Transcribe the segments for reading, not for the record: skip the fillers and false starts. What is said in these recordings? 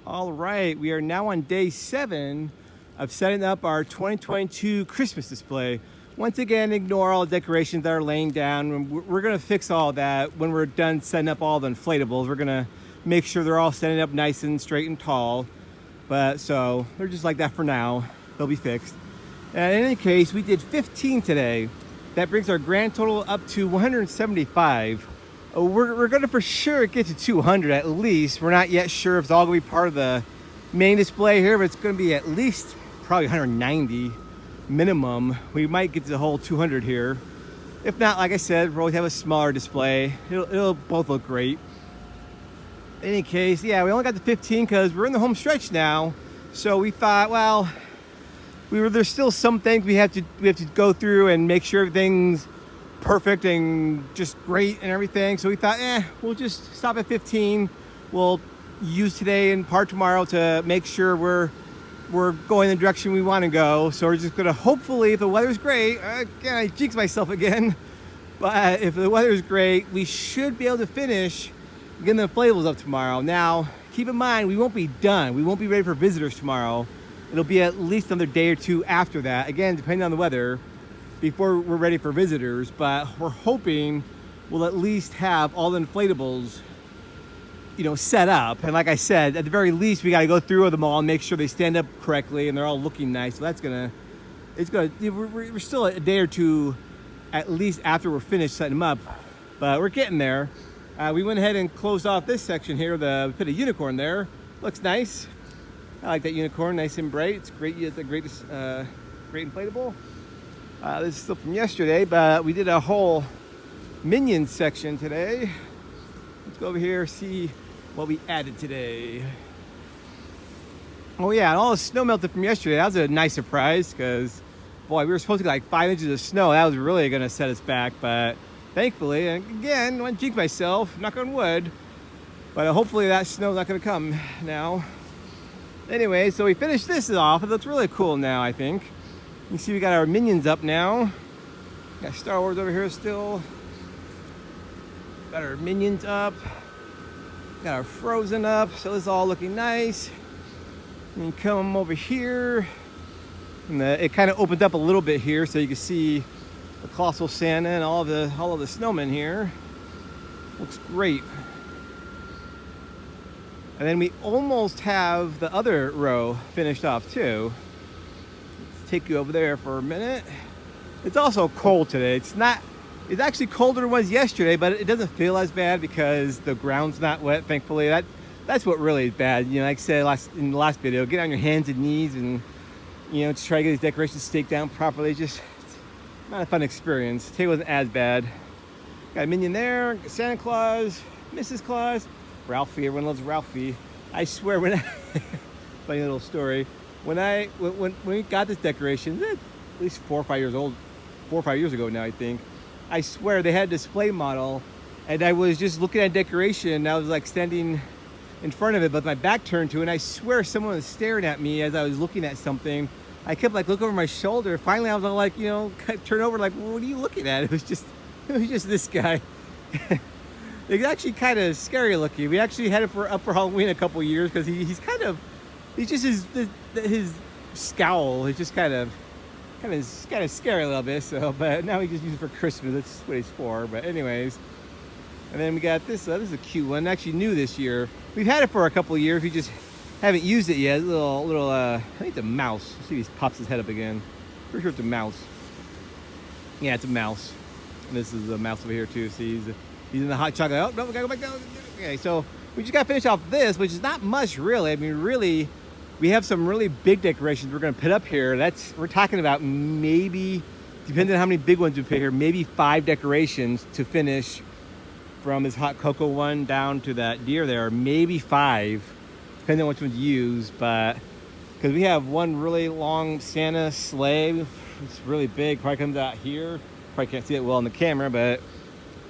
All right, we are now on day 7 of setting up our 2022 Christmas display. Once again, ignore all the decorations that are laying down. We're gonna fix all that when we're done setting up all the inflatables. We're gonna make sure they're all standing up nice and straight and tall. But so they're just like that for now. They'll be fixed. And in any case, we did 15 today. That brings our grand total up to 175. We're going to for sure get to 200 at least. We're not yet sure if it's all going to be part of the main display here, but it's going to be at least probably 190 minimum. We might get to the whole 200 here. If not, like I said, we'll always have a smaller display. It'll both look great. In any case, yeah, we only got to 15 because we're in the home stretch now. So we thought, well, there's still some things we have to go through and make sure everything's perfect and just great and everything. So we thought, we'll just stop at 15. We'll use today and part tomorrow to make sure we're going in the direction we want to go. So we're just gonna hopefully, if the weather's great, again, I jinx myself again, but if the weather's great, we should be able to finish getting the inflatables up tomorrow. Now, keep in mind, we won't be done. We won't be ready for visitors tomorrow. It'll be at least another day or two after that, again, depending on the weather, before we're ready for visitors. But we're hoping we'll at least have all the inflatables, set up. And like I said, at the very least, we got to go through them all and make sure they stand up correctly and they're all looking nice. So we're still a day or two at least after we're finished setting them up, but we're getting there. We went ahead and closed off this section here. We put a unicorn there. Looks nice. I like that unicorn, nice and bright. It's great. It's a great inflatable. This is still from yesterday, but we did a whole Minions section today. Let's go over here, see what we added today. Oh yeah, and all the snow melted from yesterday. That was a nice surprise because, boy, we were supposed to get like 5 inches of snow. That was really going to set us back, but thankfully, and again, I want to jinx myself, knock on wood, but hopefully that snow's not going to come now. Anyway, so we finished this off. It looks really cool now, I think. You see we got our Minions up now. Got Star Wars over here still. Got our Minions up. Got our Frozen up. So this is all looking nice. And you come over here. And it kind of opened up a little bit here so you can see the Colossal Santa and all of the snowmen here. Looks great. And then we almost have the other row finished off too. Let's take you over there for a minute. It's also cold today. It's actually colder than it was yesterday, but it doesn't feel as bad because the ground's not wet, thankfully. That's what really is bad. Like I said in the last video, get on your hands and knees and just try to get these decorations staked down properly. It's not a fun experience. Today wasn't as bad. Got a Minion there, Santa Claus, Mrs. Claus. Ralphie, everyone loves Ralphie. I swear funny little story. When we got this decoration, at least 4 or 5 years old, 4 or 5 years ago now, I think. I swear they had a display model, and I was just looking at decoration. And I was like standing in front of it, but my back turned to it. And I swear someone was staring at me as I was looking at something. I kept like looking over my shoulder. Finally, I was all like, turn over, like, what are you looking at? It was just this guy. It's actually kind of scary looking. We actually had it up for Halloween a couple years because his scowl is just kind of scary a little bit. So, but now we just use it for Christmas. That's what it's for. But anyways, and then we got this. This is a cute one. Actually new this year. We've had it for a couple of years. We just haven't used it yet. Little. I think it's a mouse. Let's see if he pops his head up again. Pretty sure it's a mouse. Yeah, it's a mouse. And this is a mouse over here too. See, he's in the hot chocolate. Oh, no, we gotta go back down. Okay, so we just gotta finish off this, which is not much really. I mean, really, we have some really big decorations we're gonna put up here. We're talking about maybe, depending on how many big ones we put here, maybe 5 decorations to finish from this hot cocoa one down to that deer there. Maybe 5, depending on which one to use. But because we have one really long Santa sleigh, it's really big. Probably comes out here. Probably can't see it well on the camera, but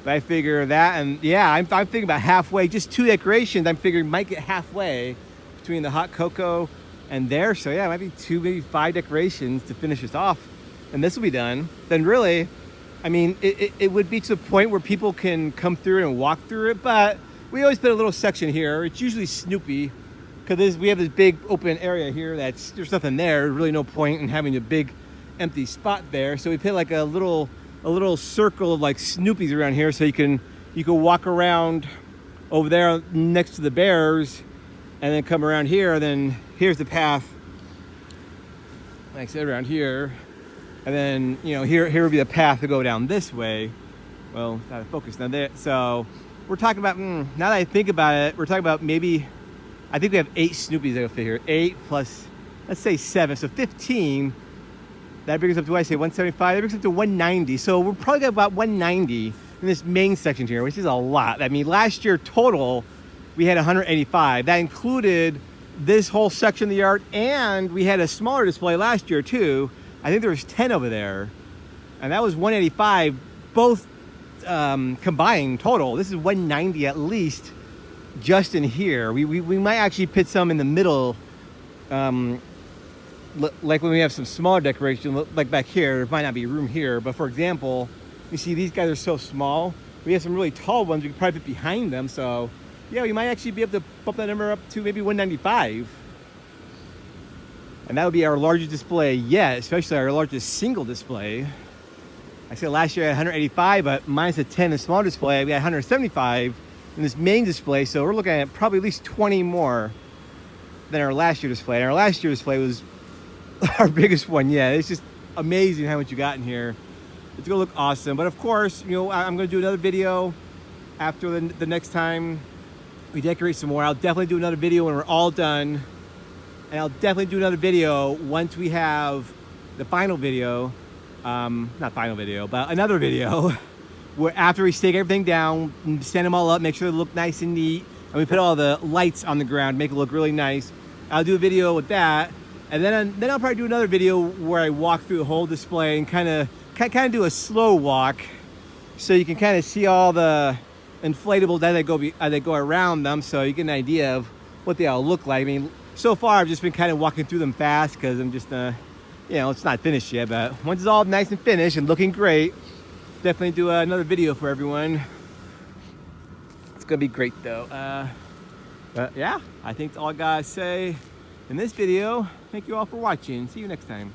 I figure that, and yeah, I'm thinking about halfway, just 2 decorations. I'm figuring might get halfway between the hot cocoa and there. So yeah, it might be 2, maybe 5 decorations to finish this off, and this will be done. Then really, I mean, it would be to the point where people can come through and walk through it. But we always put a little section here. It's usually Snoopy because we have this big open area here there's nothing there. There's really no point in having a big empty spot there. So we put like a little circle of like Snoopies around here, so you can walk around over there next to the bears, and then come around here. And then here's the path, like I said, around here, and then here would be the path to go down this way. Well, it's out of focus now. There, so we're talking about now that I think about it, we're talking about maybe. I think we have 8 Snoopies that will fit here. 8 plus, let's say 7, so 15. That brings up to, what I say, 175? That brings up to 190. So we're probably got about 190 in this main section here, which is a lot. I mean, last year total, we had 185. That included this whole section of the yard, and we had a smaller display last year too. I think there was 10 over there, and that was 185, both combined total. This is 190 at least. Just in here, we might actually put some in the middle, like when we have some smaller decoration, like back here. There might not be room here, but for example, you see these guys are so small. We have some really tall ones we could probably put behind them. So yeah, we might actually be able to bump that number up to maybe 195, and that would be our largest display yet, especially our largest single display. I said last year I had 185, but minus the 10 in the small display, we had 175 in this main display. So we're looking at probably at least 20 more than our last year display. And our last year display was our biggest one yet. It's just amazing how much you got in here. It's gonna look awesome. But of course, I'm gonna do another video after the next time we decorate some more. I'll definitely do another video when we're all done. And I'll definitely do another video once we have the final video. Not final video, but another video where after we stake everything down, sand them all up, make sure they look nice and neat, and we put all the lights on the ground, make it look really nice. I'll do a video with that, and then I'll probably do another video where I walk through the whole display and kind of do a slow walk, so you can kind of see all the inflatables as they go around them, so you get an idea of what they all look like. I mean, so far I've just been kind of walking through them fast because I'm just it's not finished yet, but once it's all nice and finished and looking great, definitely do another video for everyone. It's gonna be great though. But yeah, I think that's all I gotta say in this video. Thank you all for watching. See you next time.